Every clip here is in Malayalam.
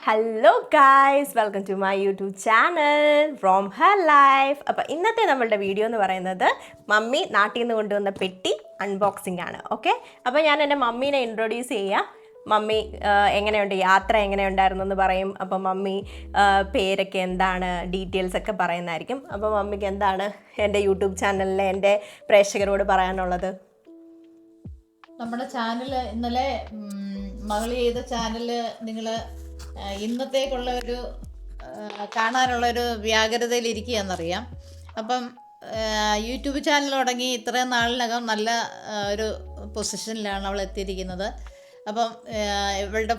Hello guys, welcome to my YouTube channel from her life. അപ്പോൾ ഇന്നത്തെ നമ്മളുടെ വീഡിയോ എന്ന് പറയുന്നത് മമ്മി നാട്ടിൽ നിന്ന് കൊണ്ടുവന്ന പെട്ടി അൺബോക്സിംഗ് ആണ്. ഓക്കെ, അപ്പോൾ ഞാൻ എൻ്റെ മമ്മീനെ ഇൻട്രൊഡ്യൂസ് ചെയ്യാം. മമ്മി എങ്ങനെയുണ്ട്, യാത്ര എങ്ങനെയുണ്ടായിരുന്നു എന്ന് പറയും. അപ്പോൾ മമ്മി പേരൊക്കെ എന്താണ്, ഡീറ്റെയിൽസ് ഒക്കെ പറയുന്നതായിരിക്കും. അപ്പോൾ മമ്മിക്ക് എന്താണ് എൻ്റെ യൂട്യൂബ് ചാനലിലെ എൻ്റെ പ്രേക്ഷകരോട് പറയാനുള്ളത്? നമ്മുടെ ചാനൽ ഇന്നലെ മകൾ ചെയ്ത ചാനൽ നിങ്ങൾ ഇന്നത്തേക്കുള്ള ഒരു കാണാനുള്ളൊരു വ്യാകുലതയിലിരിക്കുകയെന്നറിയാം. അപ്പം യൂട്യൂബ് ചാനൽ തുടങ്ങി ഇത്രയും നാളിനകം നല്ല ഒരു പൊസിഷനിലാണ് അവൾ എത്തിയിരിക്കുന്നത്. അപ്പം ഇവളുടെ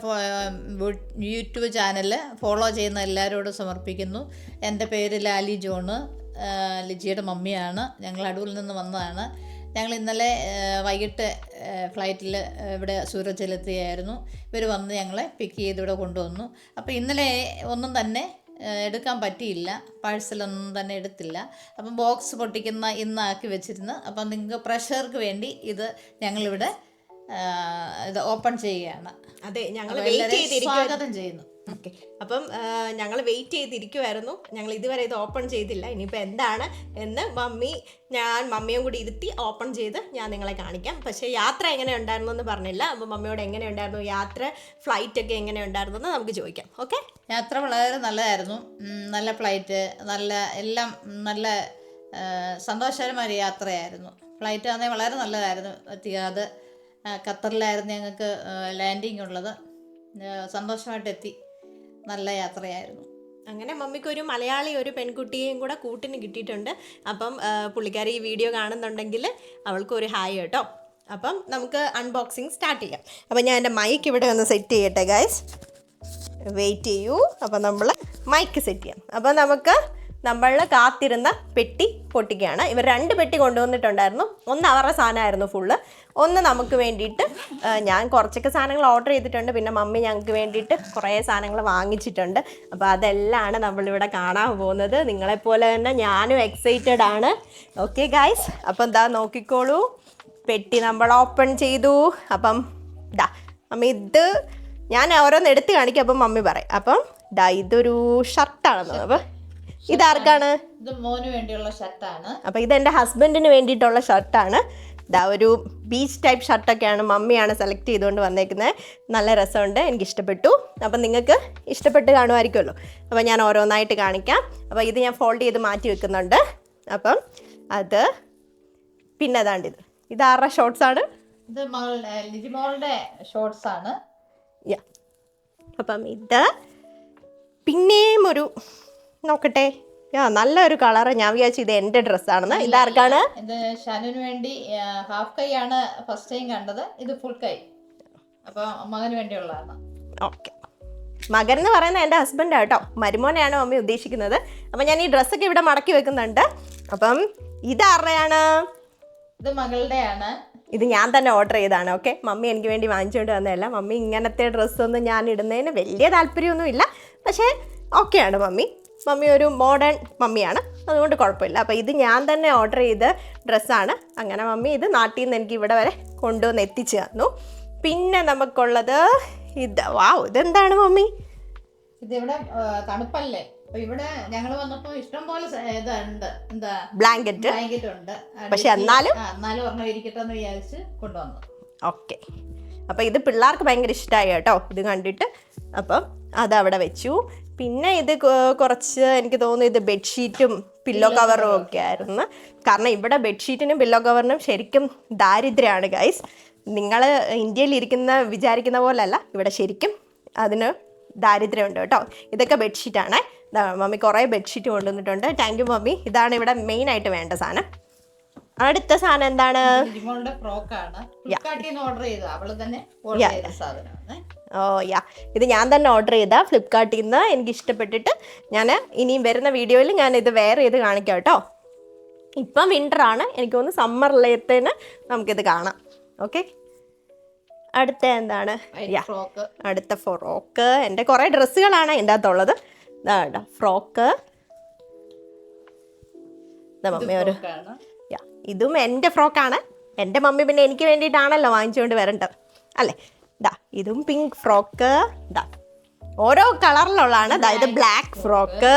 യൂട്യൂബ് ചാനൽ ഫോളോ ചെയ്യുന്ന എല്ലാവരോടും സമർപ്പിക്കുന്നു. എൻ്റെ പേര് ലാലി ജോണ്, ലിജിയുടെ മമ്മിയാണ്. ഞങ്ങൾ അടൂരിൽ നിന്ന് വന്നതാണ്. ഞങ്ങൾ ഇന്നലെ വൈകിട്ട് ഫ്ലൈറ്റിൽ ഇവിടെ സൂരജിലെത്തിയായിരുന്നു. ഇവർ വന്ന് ഞങ്ങളെ പിക്ക് ചെയ്ത് ഇവിടെ കൊണ്ടുവന്നു. അപ്പോൾ ഇന്നലെ ഒന്നും തന്നെ എടുക്കാൻ പറ്റിയില്ല, പാഴ്സലൊന്നും തന്നെ എടുത്തില്ല. അപ്പം ബോക്സ് പൊട്ടിക്കുന്ന ഇന്നാക്കി വെച്ചിരുന്നു. അപ്പം നിങ്ങൾക്ക് പ്രഷർക്ക് വേണ്ടി ഇത് ഞങ്ങളിവിടെ ഇത് ഓപ്പൺ ചെയ്യുകയാണ്. അതെ, ഞങ്ങൾ സ്വാഗതം ചെയ്യുന്നു. ഓക്കെ, അപ്പം ഞങ്ങൾ വെയിറ്റ് ചെയ്തിരിക്കുമായിരുന്നു. ഞങ്ങൾ ഇതുവരെ ഇത് ഓപ്പൺ ചെയ്തില്ല. ഇനിയിപ്പോൾ എന്താണ് എന്ന് മമ്മിയും കൂടി ഇരുത്തി ഓപ്പൺ ചെയ്ത് ഞാൻ നിങ്ങളെ കാണിക്കാം. പക്ഷേ യാത്ര എങ്ങനെ ഉണ്ടായിരുന്നു എന്ന് പറഞ്ഞില്ല. അപ്പോൾ മമ്മിയോട് എങ്ങനെ ഉണ്ടായിരുന്നു യാത്ര, ഫ്ലൈറ്റ് ഒക്കെ എങ്ങനെ ഉണ്ടായിരുന്നു എന്ന് നമുക്ക് ചോദിക്കാം. ഓക്കെ, യാത്ര വളരെ നല്ലതായിരുന്നു. നല്ല ഫ്ലൈറ്റ്, നല്ല എല്ലാം നല്ല സന്തോഷകരമായ യാത്രയായിരുന്നു. ഫ്ലൈറ്റ് ആണെങ്കിൽ വളരെ നല്ലതായിരുന്നു. എത്തിയാത് ഖത്തറിലായിരുന്നു ഞങ്ങൾക്ക് ലാൻഡിങ് ഉള്ളത്. സന്തോഷമായിട്ട് എത്തി. നല്ല യാത്രയായിരുന്നു. അങ്ങനെ മമ്മിക്ക് ഒരു മലയാളി, ഒരു പെൺകുട്ടിയെയും കൂടെ കൂട്ടിന് കിട്ടിയിട്ടുണ്ട്. അപ്പം പുള്ളിക്കാരി ഈ വീഡിയോ കാണുന്നുണ്ടെങ്കിൽ അവൾക്കൊരു ഹായ് കേട്ടോ. അപ്പം നമുക്ക് അൺബോക്സിങ് സ്റ്റാർട്ട് ചെയ്യാം. അപ്പം ഞാൻ എൻ്റെ മൈക്ക് ഇവിടെ ഒന്ന് സെറ്റ് ചെയ്യട്ടെ ഗൈസ്, വെയിറ്റ് ചെയ്യൂ. അപ്പം നമ്മൾ മൈക്ക് സെറ്റ് ചെയ്യാം. അപ്പം നമുക്ക് നമ്മൾ കാത്തിരുന്ന പെട്ടി പൊട്ടിക്കുകയാണ്. ഇവർ 2 പെട്ടി കൊണ്ടുവന്നിട്ടുണ്ടായിരുന്നു. ഒന്ന് അവരുടെ സാധനമായിരുന്നു ഫുള്ള്, ഒന്ന് നമുക്ക് വേണ്ടിയിട്ട്. ഞാൻ കുറച്ചൊക്കെ സാധനങ്ങൾ ഓർഡർ ചെയ്തിട്ടുണ്ട്, പിന്നെ മമ്മി ഞങ്ങൾക്ക് വേണ്ടിയിട്ട് കുറേ സാധനങ്ങൾ വാങ്ങിച്ചിട്ടുണ്ട്. അപ്പോൾ അതെല്ലാമാണ് നമ്മളിവിടെ കാണാൻ പോകുന്നത്. നിങ്ങളെപ്പോലെ തന്നെ ഞാനും എക്സൈറ്റഡ് ആണ്. ഓക്കെ ഗൈസ്, അപ്പം എന്താ നോക്കിക്കോളൂ, പെട്ടി നമ്മൾ ഓപ്പൺ ചെയ്തു. അപ്പം മമ്മി ഇത് ഞാൻ ഓരോന്ന് എടുത്ത് കാണിക്കും, അപ്പം മമ്മി പറയും. അപ്പം ഇതൊരു ഷർട്ടാണെന്ന്. അപ്പം ഇതാർക്കാണ്? ഇത് മോന് വേണ്ടിയുള്ള ഷർട്ടാണ്. അപ്പം ഇതെൻ്റെ ഹസ്ബൻഡിന് വേണ്ടിയിട്ടുള്ള ഷർട്ടാണ്. ഒരു ബീച്ച് ടൈപ്പ് ഷർട്ടൊക്കെയാണ് മമ്മിയാണ് സെലക്ട് ചെയ്തുകൊണ്ട് വന്നേക്കുന്നത്. നല്ല രസമുണ്ട്, എനിക്കിഷ്ടപ്പെട്ടു. അപ്പം നിങ്ങൾക്ക് ഇഷ്ടപ്പെട്ട് കാണുമായിരിക്കുമല്ലോ. അപ്പം ഞാൻ ഓരോന്നായിട്ട് കാണിക്കാം. അപ്പോൾ ഇത് ഞാൻ ഫോൾഡ് ചെയ്ത് മാറ്റി വെക്കുന്നുണ്ട്. അപ്പം അത് പിന്നെ ഇത് ആരുടെ ഷോർട്സാണ്? ഇത് ലിജിമോളുടെ ഷോർട്സ് ആണ്. അപ്പം ഇത് പിന്നെയും ഒരു നോക്കട്ടെ, നല്ലൊരു കളറ്. ഞാൻ വിചാരിച്ചു ഇത് എൻ്റെ ഡ്രസ്സാണെന്ന്. ഇതാർക്കാണ്? ഇത് ഷാനുവിന് വേണ്ടി ഹാഫ് കൈ ആണ് ഫസ്റ്റ് ടൈം കണ്ടത്. ഇത് ഫുൾ കൈ, അപ്പോൾ മകന് വേണ്ടിയുള്ളതാണ്. ഓക്കെ, മകൻ എന്ന് പറയുന്നത് എൻ്റെ ഹസ്ബൻഡാണ് കേട്ടോ, മരുമോനെയാണ് മമ്മി ഉദ്ദേശിക്കുന്നത്. അപ്പം ഞാൻ ഈ ഡ്രസ്സൊക്കെ ഇവിടെ മടക്കി വെക്കുന്നുണ്ട്. അപ്പം ഇതാരുടെയാണ്? ഇത് മകളുടെയാണ്. ഇത് ഞാൻ തന്നെ ഓർഡർ ചെയ്തതാണ്. ഓക്കെ, മമ്മി എനിക്ക് വേണ്ടി വാങ്ങിച്ചുകൊണ്ട് വന്നതല്ല. മമ്മി ഇങ്ങനത്തെ ഡ്രസ്സൊന്നും ഞാൻ ഇടുന്നതിന് വലിയ താല്പര്യമൊന്നുമില്ല, പക്ഷേ ഓക്കെയാണ് മമ്മി ഒരു മോഡേൺ മമ്മിയാണ്, അതുകൊണ്ട് കുഴപ്പമില്ല. അപ്പോൾ ഇത് ഞാൻ തന്നെ ഓർഡർ ചെയ്ത ഡ്രസ്സാണ്. അങ്ങനെ മമ്മി ഇത് നാട്ടിൽ നിന്ന് എനിക്ക് ഇവിടെ വരെ കൊണ്ടുവന്ന് എത്തിച്ചു തന്നു. പിന്നെ നമുക്കുള്ളത് ഇതെന്താണ് മമ്മി? ഇതിവിടെ തണുപ്പല്ലേ, അപ്പോൾ ഇവിടെ ഞങ്ങൾ വന്നപ്പോൾ ഇഷ്ടം പോലെ ഇതുണ്ട്, എന്താ ബ്ലാങ്കറ്റ് ഉണ്ട്. പക്ഷെ എന്നാലും ഒരെണ്ണം ഇരിക്കട്ടെ എന്ന് വിചാരിച്ച് കൊണ്ടുവന്നു. ഓക്കെ, അപ്പോൾ ഇത് പിള്ളേർക്ക് ഭയങ്കര ഇഷ്ടമായി കേട്ടോ ഇത് കണ്ടിട്ട്. അപ്പം അതവിടെ വെച്ചു. പിന്നെ ഇത് കുറച്ച് എനിക്ക് തോന്നുന്നു ഇത് ബെഡ്ഷീറ്റും പില്ലോ കവറും ഒക്കെ ആയിരുന്നു. കാരണം ഇവിടെ ബെഡ്ഷീറ്റിനും പില്ലോ കവറിനും ശരിക്കും ദാരിദ്ര്യമാണ് ഗൈസ്. നിങ്ങൾ ഇന്ത്യയിൽ വിചാരിക്കുന്ന പോലല്ല, ഇവിടെ ശരിക്കും അതിന് ദാരിദ്ര്യമുണ്ട് കേട്ടോ. ഇതൊക്കെ ബെഡ്ഷീറ്റാണ്. മമ്മി കുറേ ബെഡ്ഷീറ്റ് കൊണ്ടുവന്നിട്ടുണ്ട്. Thank you mummy. ഇതാണ് ഇവിടെ മെയിനായിട്ട് വേണ്ട സാധനം. അടുത്ത സാധനം എന്താണ്? ഫ്രോക്കാണ്. ഇത് ഞാൻ തന്നെ ഓർഡർ ചെയ്ത ഫ്ലിപ്കാർട്ടിൽ നിന്ന്. എനിക്ക് ഇഷ്ടപ്പെട്ടിട്ട് ഞാൻ ഇനിയും വരുന്ന വീഡിയോയിൽ ഞാൻ ഇത് വെയർ ചെയ്ത് കാണിക്കാം കേട്ടോ. ഇപ്പം വിൻ്ററാണ്, എനിക്ക് തോന്നുന്നു സമ്മറിലേത്തേന് നമുക്കിത് കാണാം. ഓക്കെ, അടുത്ത എന്താണ്? അടുത്ത ഫ്രോക്ക്. എൻ്റെ കുറേ ഡ്രസ്സുകളാണ് എൻ്റെ അകത്തുള്ളത്. ഫ്രോക്ക് മമ്മി ഇതും എൻ്റെ ഫ്രോക്കാണ്. എൻ്റെ മമ്മി പിന്നെ എനിക്ക് വേണ്ടിയിട്ടാണല്ലോ വാങ്ങിച്ചുകൊണ്ട് വരേണ്ടത് അല്ലേ. ഇതും പിങ്ക് ഫ്രോക്ക്. ഓരോ കളറിലുള്ളതാണ്. അതായത് ബ്ലാക്ക് ഫ്രോക്ക്,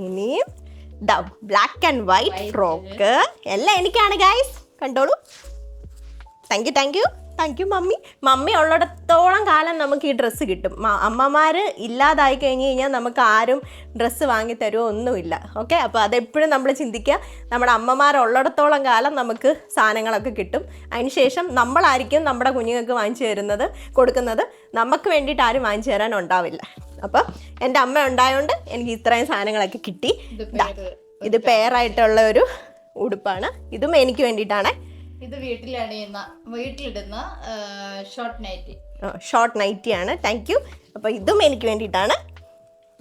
ഇനിയും ബ്ലാക്ക് ആൻഡ് വൈറ്റ് ഫ്രോക്ക് എല്ലാം എനിക്കാണ് ഗൈസ്. കണ്ടോളൂ. താങ്ക് യു മമ്മി ഉള്ളിടത്തോളം കാലം നമുക്ക് ഈ ഡ്രസ്സ് കിട്ടും. അമ്മമാർ ഇല്ലാതായി കഴിഞ്ഞ് കഴിഞ്ഞാൽ നമുക്ക് ആരും ഡ്രസ്സ് വാങ്ങി തരുമോ ഒന്നുമില്ല. ഓക്കെ, അപ്പോൾ അതെപ്പോഴും നമ്മൾ ചിന്തിക്കുക, നമ്മുടെ അമ്മമാർ ഉള്ളിടത്തോളം കാലം നമുക്ക് സാധനങ്ങളൊക്കെ കിട്ടും. അതിനുശേഷം നമ്മളായിരിക്കും നമ്മുടെ കുഞ്ഞുങ്ങൾക്ക് വാങ്ങിച്ചു തരുന്നത്, കൊടുക്കുന്നത്. നമുക്ക് വേണ്ടിയിട്ട് ആരും വാങ്ങിച്ചു തരാൻ ഉണ്ടാവില്ല. അപ്പം എൻ്റെ അമ്മ ഉണ്ടായതുകൊണ്ട് എനിക്ക് ഇത്രയും സാധനങ്ങളൊക്കെ കിട്ടി. ഇത് പെയറായിട്ടുള്ള ഒരു ഉടുപ്പാണ്. ഇതും എനിക്ക് വേണ്ടിയിട്ടാണ്. ഇത് വീട്ടിലിടുന്ന ഷോർട്ട് നൈറ്റിയാണ്. Thank you. അപ്പോൾ ഇതും എനിക്ക് വേണ്ടിയിട്ടാണ്.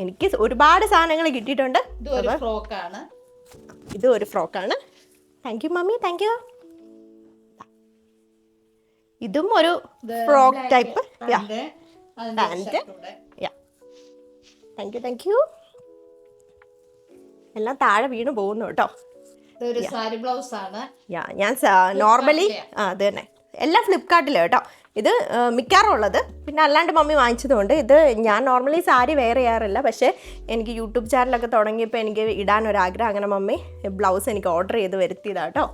എനിക്ക് ഒരുപാട് സാധനങ്ങൾ കിട്ടിയിട്ടുണ്ട്. ഇത് ഒരു ഫ്രോക്കാണ്. Thank you mummy, thank you. ഇതും ഒരു frock type pant. Thank you. എല്ലാം താഴെ വീണ് പോകുന്നു കേട്ടോ. സാരി ബ്ലൗസ് ആണ്. ഞാൻ നോർമലി അത് തന്നെ എല്ലാം ഫ്ലിപ്കാർട്ടിൽ കേട്ടോ. ഇത് മിക്കാറും ഉള്ളത്. പിന്നെ അല്ലാണ്ട് മമ്മി വാങ്ങിച്ചതുകൊണ്ട് ഇത് ഞാൻ നോർമലി സാരി വെയർ ചെയ്യാറില്ല. പക്ഷേ എനിക്ക് യൂട്യൂബ് ചാനലൊക്കെ തുടങ്ങിയപ്പോൾ എനിക്ക് ഇടാനൊരാഗ്രഹം. അങ്ങനെ മമ്മി ബ്ലൗസ് എനിക്ക് ഓർഡർ ചെയ്ത് വരുത്തിയതാ കേട്ടോ.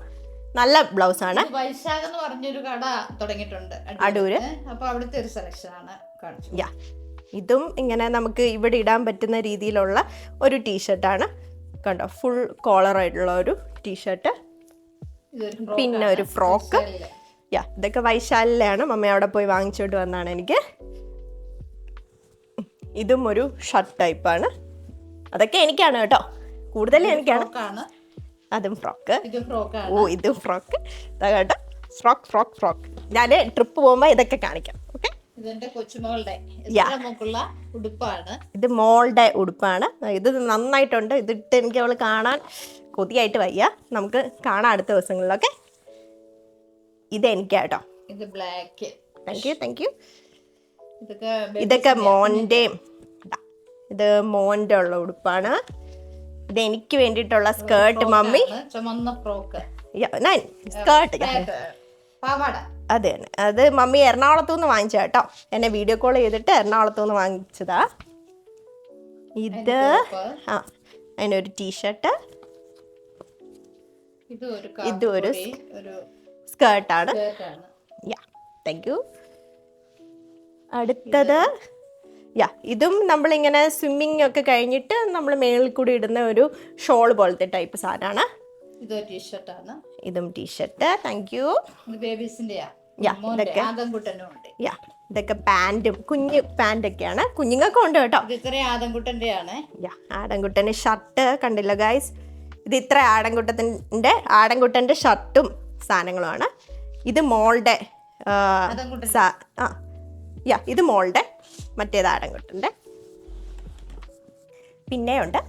നല്ല ബ്ലൗസാണ്. വൈശാഖ് എന്ന് പറഞ്ഞൊരു കട തുടങ്ങിയിട്ടുണ്ട് അടൂര്. അപ്പോൾ അവിടുത്തെ ഒരു സെലക്ഷൻ ആണ്. ഇതും ഇങ്ങനെ നമുക്ക് ഇവിടെ ഇടാൻ പറ്റുന്ന രീതിയിലുള്ള ഒരു ടീഷർട്ടാണ്. കണ്ടോ, ഫുൾ കോളറായിട്ടുള്ള ഒരു ടീഷർട്ട്, പിന്നെ ഒരു ഫ്രോക്ക്. ഇതൊക്കെ വൈശാലിലാണ്. മമ്മ അവിടെ പോയി വാങ്ങിച്ചോണ്ട് വന്നാണ് എനിക്ക്. ഇതും ഒരു ഷർട്ട് ടൈപ്പാണ്. അതൊക്കെ എനിക്കാണ് കേട്ടോ, കൂടുതലും എനിക്കാണ്. അതും ഫ്രോക്ക്. ഇതും ഫ്രോക്ക് കേട്ടോ. ഫ്രോക്ക്. ഞാൻ ട്രിപ്പ് പോകുമ്പോൾ ഇതൊക്കെ കാണിക്കാം. ഓക്കെ, ഉടുപ്പാണ്. ഇത് മോളുടെ ഉടുപ്പാണ്. ഇത് നന്നായിട്ടുണ്ട്. ഇതിട്ട് എനിക്ക് അവള് കാണാൻ കൊതിയായിട്ട് വയ്യ. നമുക്ക് കാണാം അടുത്ത ദിവസങ്ങളിലൊക്കെ. ഇത് എനിക്കാട്ടോ. ഇത് ബ്ലാക്ക്. Thank you. ഇതൊക്കെ മോൻ്റെയും. ഇത് മോൻ്റെ ഉള്ള ഉടുപ്പാണ്. ഇത് എനിക്ക് വേണ്ടിയിട്ടുള്ള സ്കേർട്ട് മമ്മി. ചുമന്ന ഫ്രോക്ക്, സ്കേർട്ട് അത് തന്നെ. അത് മമ്മി എറണാകുളത്തു നിന്ന് വാങ്ങിച്ച കേട്ടോ. എന്നെ വീഡിയോ കോൾ ചെയ്തിട്ട് എറണാകുളത്തു നിന്ന് വാങ്ങിച്ചതാ. ഇത് അതിനൊരു ടീഷർട്ട്. ഇതൊരു സ്കേർട്ടാണ്. Thank you. അടുത്തത് ഇതും നമ്മളിങ്ങനെ സ്വിമ്മിങ് ഒക്കെ കഴിഞ്ഞിട്ട് നമ്മൾ മേളിൽ കൂടി ഇടുന്ന ഒരു ഷോൾ പോലത്തെ ടൈപ്പ് സാധനമാണ്. ഇതും ടീഷർട്ട്. Thank you. ഇതൊക്കെ പാൻറ്റും കുഞ്ഞു പാൻറ്റൊക്കെയാണ്. കുഞ്ഞുങ്ങൾക്കും ഉണ്ട് കേട്ടോ. ആടൻകുട്ടൻ്റെ ഷർട്ട് കണ്ടില്ല ഗൈസ്. ഇത് ഇത്ര ആടൻകുട്ടൻ്റെ ഷർട്ടും സാധനങ്ങളുമാണ്. ഇത് മോളുടെ ഇത് മോളുടെ, മറ്റേത് ആടൻകുട്ടൻ്റെ. പിന്നെയുണ്ട്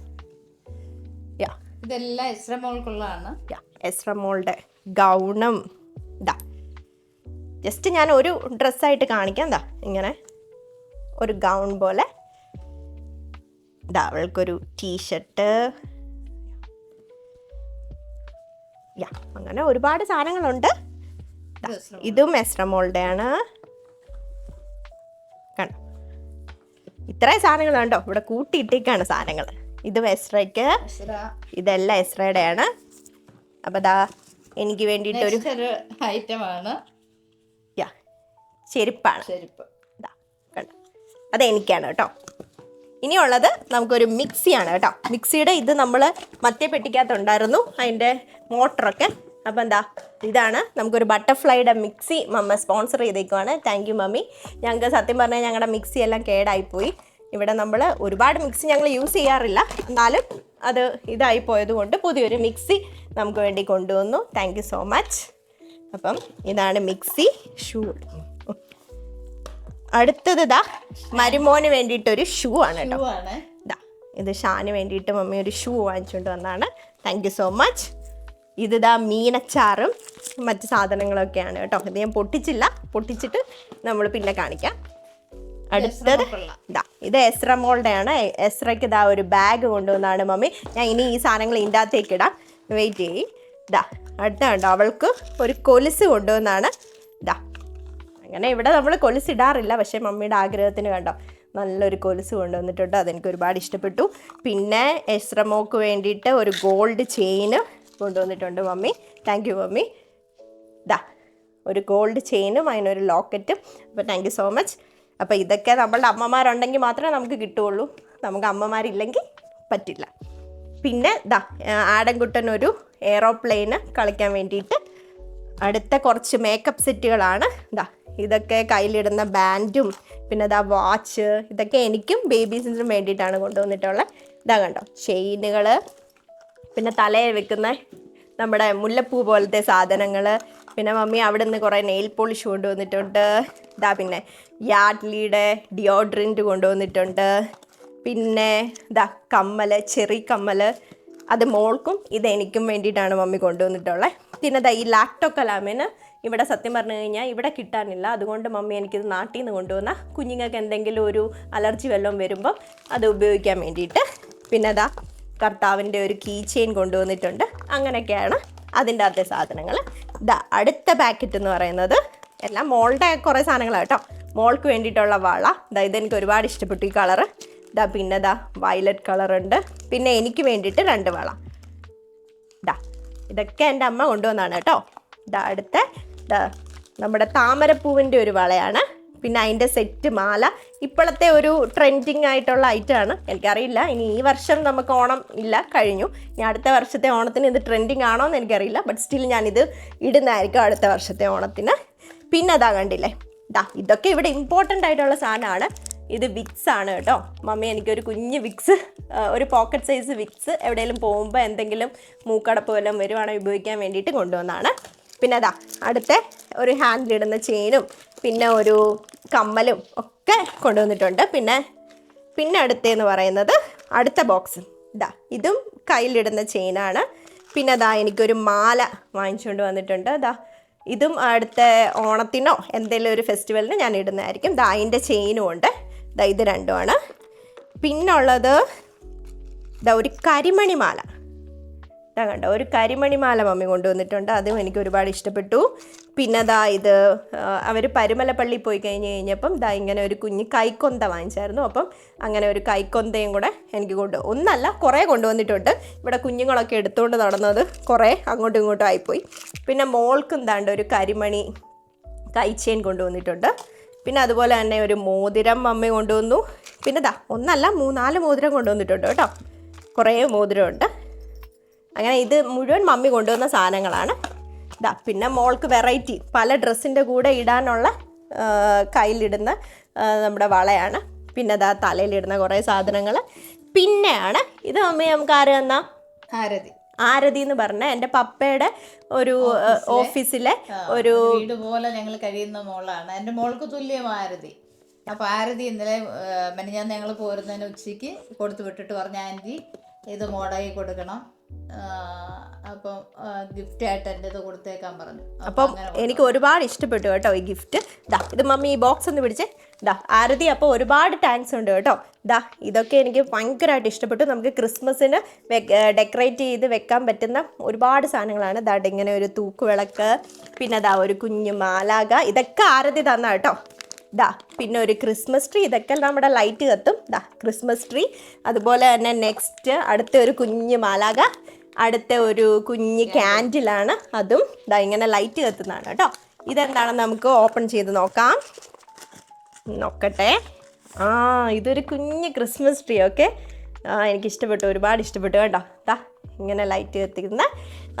ഇതെല്ലാം എസ്ര മോൾക്കുള്ളതാണ്. എസ്ര മോളുടെ ഗൗണും. ജസ്റ്റ് ഞാൻ ഒരു ഡ്രസ്സായിട്ട് കാണിക്കാം. ഇങ്ങനെ ഒരു ഗൗൺ പോലെ. അവൾക്കൊരു ടീഷർട്ട്. അങ്ങനെ ഒരുപാട് സാധനങ്ങളുണ്ട്. ഇതും എസ്ര മോളുടെ ആണ്. കണ്ടോ, ഇത്രയും സാധനങ്ങളുണ്ടോ ഇവിടെ കൂട്ടിയിട്ടേക്കാണ് സാധനങ്ങൾ. ഇത് എസ്രയ്ക്ക്, ഇതെല്ലാം എസ്രയുടെയാണ്. അപ്പോൾ എനിക്ക് വേണ്ടിയിട്ടൊരു ഐറ്റമാണ്. ചെരുപ്പാണ്. കണ്ടോ, അതെനിക്കാണ് കേട്ടോ. ഇനിയുള്ളത് നമുക്കൊരു മിക്സിയാണ് കേട്ടോ. മിക്സിയുടെ ഇത് നമ്മൾ മറ്റേ പെട്ടിക്കകത്തുണ്ടായിരുന്നു അതിൻ്റെ മോട്ടറൊക്കെ. അപ്പോൾ ഇതാണ് നമുക്കൊരു ബട്ടർഫ്ലൈയുടെ മിക്സി മമ്മ സ്പോൺസർ ചെയ്തേക്കുവാണ്. Thank you mummy. ഞങ്ങൾക്ക് സത്യം പറഞ്ഞാൽ ഞങ്ങളുടെ മിക്സി എല്ലാം കേടായിപ്പോയി. ഇവിടെ നമ്മൾ ഒരുപാട് മിക്സി ഞങ്ങൾ യൂസ് ചെയ്യാറില്ല, എന്നാലും അത് ഇതായി പോയത് കൊണ്ട് പുതിയൊരു മിക്സി നമുക്ക് വേണ്ടി കൊണ്ടുവന്നു. Thank you so much. അപ്പം ഇതാണ് മിക്സി. ഷൂ. അടുത്തത് മരുമോന് വേണ്ടിയിട്ടൊരു ഷൂ ആണ് കേട്ടോ. ഇത് ഷാന് വേണ്ടിയിട്ട് മമ്മി ഒരു ഷൂ വാങ്ങിച്ചുകൊണ്ട് വന്നതാണ്. Thank you so much. ഇത് മീനച്ചാറും മറ്റ് സാധനങ്ങളൊക്കെയാണ് കേട്ടോ. ഇത് ഞാൻ പൊട്ടിച്ചിട്ട് നമ്മൾ പിന്നെ കാണിക്കാം. അടുത്തത് ഇത് എസ്ര മോളുടെ ആണ്. എസ്രയ്ക്ക് ഒരു ബാഗ് കൊണ്ടുവന്നാണ് മമ്മി. ഞാൻ ഇനി ഈ സാധനങ്ങൾ ഇതിൻ്റെ അകത്തേക്ക് ഇടാം. വെയിറ്റ് ചെയ്യ്. അടുത്ത കണ്ടോ, അവൾക്ക് ഒരു കൊലുസ് കൊണ്ടുവന്നാണ്. അങ്ങനെ ഇവിടെ നമ്മൾ കൊലുസിടാറില്ല, പക്ഷേ മമ്മിയുടെ ആഗ്രഹത്തിന് കണ്ടോ നല്ലൊരു കൊലുസ് കൊണ്ടുവന്നിട്ടുണ്ട്, അതെനിക്ക് ഒരുപാട് ഇഷ്ടപ്പെട്ടു. പിന്നെ എസ്രമോക്ക് വേണ്ടിയിട്ട് ഒരു ഗോൾഡ് ചെയിന് കൊണ്ടുവന്നിട്ടുണ്ട് മമ്മി. Thank you mummy. ഇതാ ഒരു ഗോൾഡ് ചെയിനും അതിനൊരു ലോക്കറ്റും. അപ്പോൾ താങ്ക് യു സോ മച്ച്. അപ്പോൾ ഇതൊക്കെ നമ്മളുടെ അമ്മമാരുണ്ടെങ്കിൽ മാത്രമേ നമുക്ക് കിട്ടുകയുള്ളൂ, നമുക്ക് അമ്മമാരില്ലെങ്കിൽ പറ്റില്ല. പിന്നെ ഇതാ ആടൻകുട്ടനൊരു എയ്റോപ്ലെയിന് കളിക്കാൻ വേണ്ടിയിട്ട് അടുത്ത കുറച്ച് മേക്കപ്പ് സെറ്റുകളാണ്. ഇതാ ഇതൊക്കെ കയ്യിലിടുന്ന ബാൻഡും പിന്നെ ഇതാ വാച്ച്, ഇതൊക്കെ എനിക്കും ബേബീസിനും വേണ്ടിയിട്ടാണ് കൊണ്ടുവന്നിട്ടുള്ളത്. ഇതാ കണ്ടോ ചെയിനുകൾ, പിന്നെ തലയിൽ വെക്കുന്ന നമ്മുടെ മുല്ലപ്പൂ പോലത്തെ സാധനങ്ങൾ. പിന്നെ മമ്മി അവിടെ നിന്ന് കുറേ നെയിൽ പോളിഷ് കൊണ്ടുവന്നിട്ടുണ്ട്. ഇതാ പിന്നെ യാഡ്ലിയുടെ ഡിയോഡ്രൻറ്റ് കൊണ്ടുവന്നിട്ടുണ്ട്. പിന്നെ ഇതാ കമ്മൽ, ചെറി കമ്മൽ, അത് മോൾക്കും ഇത് എനിക്കും വേണ്ടിയിട്ടാണ് മമ്മി കൊണ്ടുവന്നിട്ടുള്ളത്. പിന്നെ ഇതാ ഈ ലാക്ടോ കലാമിന് ഇവിടെ സത്യം പറഞ്ഞു കഴിഞ്ഞാൽ ഇവിടെ കിട്ടാനില്ല, അതുകൊണ്ട് മമ്മി എനിക്കിത് നാട്ടിൽ നിന്ന് കൊണ്ടുവന്ന കുഞ്ഞുങ്ങൾക്ക് എന്തെങ്കിലും ഒരു അലർജി വല്ലതും വരുമ്പം അത് ഉപയോഗിക്കാൻ വേണ്ടിയിട്ട്. പിന്നെ അതാ കർത്താവിൻ്റെ ഒരു കീ ചെയിൻ കൊണ്ടുവന്നിട്ടുണ്ട്. അങ്ങനെയൊക്കെയാണ് അതിൻ്റെ അകത്തെ സാധനങ്ങൾ. ഇതാ അടുത്ത പാക്കറ്റ് എന്ന് പറയുന്നത് എല്ലാം മോളുടെ കുറേ സാധനങ്ങളാണ് കേട്ടോ. മോൾക്ക് വേണ്ടിയിട്ടുള്ള വള, ഇതാ ഇതെനിക്ക് ഒരുപാട് ഇഷ്ടപ്പെട്ടു ഈ കളറ്. ഇതാ പിന്നെ ഇതാ വയലറ്റ് കളറുണ്ട്. പിന്നെ എനിക്ക് വേണ്ടിയിട്ട് 2 വള. ഇതാ ഇതൊക്കെ എൻ്റെ അമ്മ കൊണ്ടുവന്നാണ് കേട്ടോ. ഇതാ അടുത്ത നമ്മുടെ താമരപ്പൂവിൻ്റെ ഒരു വളയാണ്. പിന്നെ അതിൻ്റെ സെറ്റ് മാല, ഇപ്പോഴത്തെ ഒരു ട്രെൻഡിങ് ആയിട്ടുള്ള ഐറ്റമാണ്. എനിക്കറിയില്ല ഇനി ഈ വർഷം നമുക്ക് ഓണം ഇല്ല, കഴിഞ്ഞു. ഇനി അടുത്ത വർഷത്തെ ഓണത്തിന് ഇത് ട്രെൻഡിങ് ആണോ എന്ന് എനിക്കറിയില്ല, ബട്ട് സ്റ്റിൽ ഞാനിത് ഇടുന്നതായിരിക്കും അടുത്ത വർഷത്തെ ഓണത്തിന്. പിന്നെ അതാ കണ്ടില്ലേ, ഇതൊക്കെ ഇവിടെ ഇമ്പോർട്ടൻ്റ് ആയിട്ടുള്ള സാധനമാണ്. ഇത് വിക്സ് ആണ് കേട്ടോ. മമ്മി എനിക്കൊരു കുഞ്ഞ് വിക്സ്, ഒരു പോക്കറ്റ് സൈസ് വിക്സ് എവിടെയെങ്കിലും പോകുമ്പോൾ എന്തെങ്കിലും മൂക്കടപ്പ് വല്ലതും വരുവാണെങ്കിൽ ഉപയോഗിക്കാൻ വേണ്ടിയിട്ട് കൊണ്ടുവന്നതാണ്. പിന്നെ അതാ അടുത്ത ഒരു ഹാൻഡിലിടുന്ന ചെയിനും പിന്നെ ഒരു കമ്മലും ഒക്കെ കൊണ്ടുവന്നിട്ടുണ്ട്. പിന്നെ അടുത്തെന്ന് പറയുന്നത് അടുത്ത ബോക്സ്, ഇതും കയ്യിലിടുന്ന ചെയിനാണ്. പിന്നെ അതാ എനിക്കൊരു മാല വാങ്ങിച്ചുകൊണ്ട് വന്നിട്ടുണ്ട്. ഇതും അടുത്ത ഓണത്തിനോ എന്തെങ്കിലും ഒരു ഫെസ്റ്റിവലിന് ഞാൻ ഇടുന്നതായിരിക്കും. അതിൻ്റെ ചെയിനും ഉണ്ട്. ഇത് രണ്ടുമാണ്. പിന്നുള്ളത് ഒരു കരിമണിമാല. കണ്ടോ, ഒരു കരിമണിമാല മമ്മി കൊണ്ടുവന്നിട്ടുണ്ട്, അതും എനിക്ക് ഒരുപാട് ഇഷ്ടപ്പെട്ടു. പിന്നെ ഇത് അവർ പരുമലപ്പള്ളി പോയി കഴിഞ്ഞപ്പം ഇങ്ങനെ ഒരു കുഞ്ഞ് കൈക്കൊന്ത വാങ്ങിച്ചായിരുന്നു. അപ്പം അങ്ങനെ ഒരു കൈക്കൊന്തയും കൂടെ എനിക്ക് ഒന്നല്ല കുറേ കൊണ്ടുവന്നിട്ടുണ്ട്. ഇവിടെ കുഞ്ഞുങ്ങളൊക്കെ എടുത്തുകൊണ്ട് നടന്നത് കുറേ അങ്ങോട്ടും ഇങ്ങോട്ടും ആയിപ്പോയി. പിന്നെ മോൾക്കും ഒരു കരിമണി കൈച്ചെയിൻ കൊണ്ടുവന്നിട്ടുണ്ട്. പിന്നെ അതുപോലെ തന്നെ ഒരു മോതിരം മമ്മി കൊണ്ടുവന്നു. പിന്നെ ഒന്നല്ല 3-4 മോതിരം കൊണ്ടുവന്നിട്ടുണ്ട് കേട്ടോ, കുറേ മോതിരമുണ്ട്. അങ്ങനെ ഇത് മുഴുവൻ മമ്മി കൊണ്ടുവന്ന സാധനങ്ങളാണ്. പിന്നെ മോൾക്ക് വെറൈറ്റി പല ഡ്രസ്സിൻ്റെ കൂടെ ഇടാനുള്ള കയ്യിലിടുന്ന നമ്മുടെ വളയാണ്. പിന്നെ തലയിലിടുന്ന കുറേ സാധനങ്ങൾ. പിന്നെയാണ് ഇത് മമ്മി നമുക്ക് ആര് തന്ന ആരതി എന്ന് പറഞ്ഞ എൻ്റെ പപ്പയുടെ ഒരു ഓഫീസിലെ ഒരു വീട് പോലെ ഞങ്ങൾ കഴിയുന്ന മോളാണ്. എൻ്റെ മോൾക്ക് തുല്യമായ ആരതി. അപ്പോൾ ആരതി ഇന്നലെ മെനഞ്ഞാന്ന് ഞങ്ങൾ പോരുന്നതിന് ഉച്ചയ്ക്ക് കൊടുത്തു വിട്ടിട്ട് പറഞ്ഞ ആൻറ്റി ഇത് മോഡായി കൊടുക്കണം, അപ്പം ഗിഫ്റ്റായിട്ട് എൻ്റെ ഇത് കൊടുത്തേക്കാൻ പറഞ്ഞു. അപ്പം എനിക്ക് ഒരുപാട് ഇഷ്ടപ്പെട്ടു കേട്ടോ ഈ ഗിഫ്റ്റ്. ഇത് മമ്മി ഈ ബോക്സ് ഒന്ന് പിടിച്ചേ. ആരതി, അപ്പോൾ ഒരുപാട് താങ്ക്സ് ഉണ്ട് കേട്ടോ. ഇതൊക്കെ എനിക്ക് ഭയങ്കരമായിട്ട് ഇഷ്ടപ്പെട്ടു. നമുക്ക് ക്രിസ്മസിന് ഡെക്കറേറ്റ് ചെയ്ത് വെക്കാൻ പറ്റുന്ന ഒരുപാട് സാധനങ്ങളാണ്. ഇങ്ങനെ ഒരു തൂക്കുവിളക്ക്, പിന്നെ ഒരു കുഞ്ഞു മാലാക, ഇതൊക്കെ ആരതി തന്ന കേട്ടോ. പിന്നെ ഒരു ക്രിസ്മസ് ട്രീ, ഇതൊക്കെ നമ്മുടെ ലൈറ്റ് കത്തും. Christmas tree. അതുപോലെ തന്നെ നെക്സ്റ്റ് അടുത്ത ഒരു കുഞ്ഞു മാലാക, അടുത്ത ഒരു കുഞ്ഞ് ക്യാൻഡിലാണ്, അതും ഇങ്ങനെ ലൈറ്റ് കത്തുന്നതാണ് കേട്ടോ. ഇതെന്താണെന്ന് നമുക്ക് ഓപ്പൺ ചെയ്ത് നോക്കാം. നോക്കട്ടെ. ഇതൊരു കുഞ്ഞ് ക്രിസ്മസ് ട്രീ. ഓക്കെ, എനിക്കിഷ്ടപ്പെട്ടു, ഒരുപാട് ഇഷ്ടപ്പെട്ടു കേട്ടോ. ഇങ്ങനെ ലൈറ്റ് കത്തിക്കുന്ന.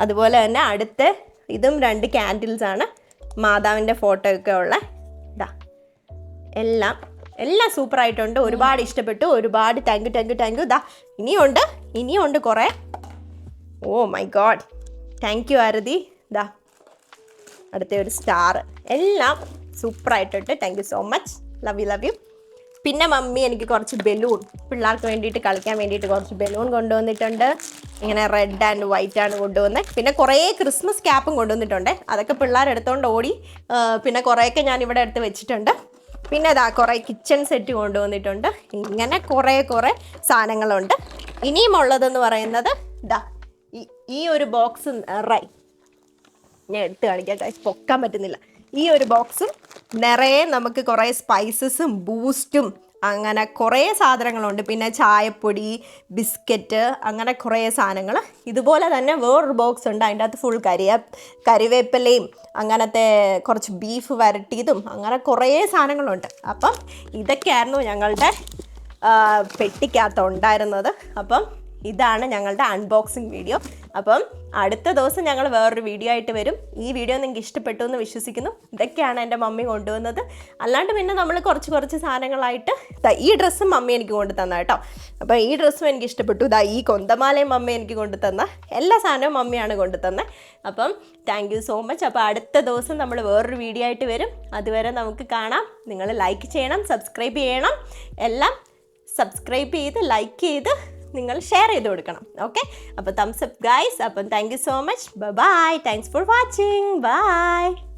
അതുപോലെ തന്നെ അടുത്ത ഇതും 2 ക്യാൻഡിൽസാണ്, മാതാവിൻ്റെ ഫോട്ടോ ഒക്കെ ഉള്ള. എല്ലാം സൂപ്പറായിട്ടുണ്ട്, ഒരുപാട് ഇഷ്ടപ്പെട്ടു, ഒരുപാട് താങ്ക് യു. ഇനിയുണ്ട് കുറേ. Oh my god, thank you Aarti. അടുത്ത ഒരു സ്റ്റാർ, എല്ലാം സൂപ്പറായിട്ടുണ്ട്. Thank you so much, love you. പിന്നെ മമ്മി എനിക്ക് കുറച്ച് ബലൂൺ, പിള്ളേർക്ക് വേണ്ടിയിട്ട് കളിക്കാൻ വേണ്ടിയിട്ട് കുറച്ച് ബലൂൺ കൊണ്ടുവന്നിട്ടുണ്ട്. ഇങ്ങനെ റെഡ് ആൻഡ് വൈറ്റ് ആണ് കൊണ്ടുവന്നത്. പിന്നെ കുറേ ക്രിസ്മസ് ക്യാപ്പും കൊണ്ടുവന്നിട്ടുണ്ട്, അതൊക്കെ പിള്ളേർ എടുത്തുകൊണ്ട് ഓടി. പിന്നെ കുറേയൊക്കെ ഞാൻ ഇവിടെ എടുത്ത് വെച്ചിട്ടുണ്ട്. പിന്നെ കുറേ കിച്ചൺ സെറ്റ് കൊണ്ടുവന്നിട്ടുണ്ട്. ഇങ്ങനെ കുറേ സാധനങ്ങളുണ്ട്. ഇനിയും ഉള്ളതെന്ന് പറയുന്നത് ഈ ഒരു ബോക്സ് ഞാൻ എടുത്ത് കാണിക്കാം, പൊക്കാൻ പറ്റുന്നില്ല. ഈ ഒരു ബോക്സും നിറയെ നമുക്ക് കുറേ സ്പൈസസും ബൂസ്റ്റും അങ്ങനെ കുറേ സാധനങ്ങളുണ്ട്. പിന്നെ ചായപ്പൊടി, ബിസ്ക്കറ്റ്, അങ്ങനെ കുറേ സാധനങ്ങൾ. ഇതുപോലെ തന്നെ വേറൊരു ബോക്സ് ഉണ്ട്, അതിൻ്റെ അകത്ത് ഫുൾ കറിവേപ്പിലയും അങ്ങനത്തെ കുറച്ച് ബീഫ് വരട്ടിയതും അങ്ങനെ കുറേ സാധനങ്ങളുണ്ട്. അപ്പം ഇതൊക്കെയായിരുന്നു ഞങ്ങളുടെ പെട്ടിക്കകത്ത് ഉണ്ടായിരുന്നത്. അപ്പം ഇതാണ് ഞങ്ങളുടെ അൺബോക്സിങ് വീഡിയോ. അപ്പം അടുത്ത ദിവസം ഞങ്ങൾ വേറൊരു വീഡിയോ ആയിട്ട് വരും. ഈ വീഡിയോ നിങ്ങൾക്ക് ഇഷ്ടപ്പെട്ടു എന്ന് വിശ്വസിക്കുന്നു. ഇതൊക്കെയാണ് എൻ്റെ മമ്മി കൊണ്ടുവന്നത്. അല്ലാണ്ട് പിന്നെ നമ്മൾ കുറച്ച് സാധനങ്ങളായിട്ട് ഈ ഡ്രസ്സും മമ്മി എനിക്ക് കൊണ്ടു തന്ന കേട്ടോ. അപ്പോൾ ഈ ഡ്രസ്സും എനിക്ക് ഇഷ്ടപ്പെട്ടു. ഈ കൊന്തമാലയും മമ്മി എനിക്ക് കൊണ്ടു തന്ന, എല്ലാ സാധനവും മമ്മിയാണ് കൊണ്ടു തന്നെ. അപ്പം താങ്ക് യു സോ മച്ച്. അപ്പോൾ അടുത്ത ദിവസം നമ്മൾ വേറൊരു വീഡിയോ ആയിട്ട് വരും. അതുവരെ നമുക്ക് കാണാം. നിങ്ങൾ ലൈക്ക് ചെയ്യണം, സബ്സ്ക്രൈബ് ചെയ്യണം. എല്ലാം സബ്സ്ക്രൈബ് ചെയ്ത് ലൈക്ക് ചെയ്ത് നിങ്ങൾ ഷെയർ ചെയ്ത് കൊടുക്കണം. ഓക്കെ, അപ്പോൾ തംസ് അപ്പ് ഗൈസ്. അപ്പം thank you so much. Bye. Thanks for watching. By.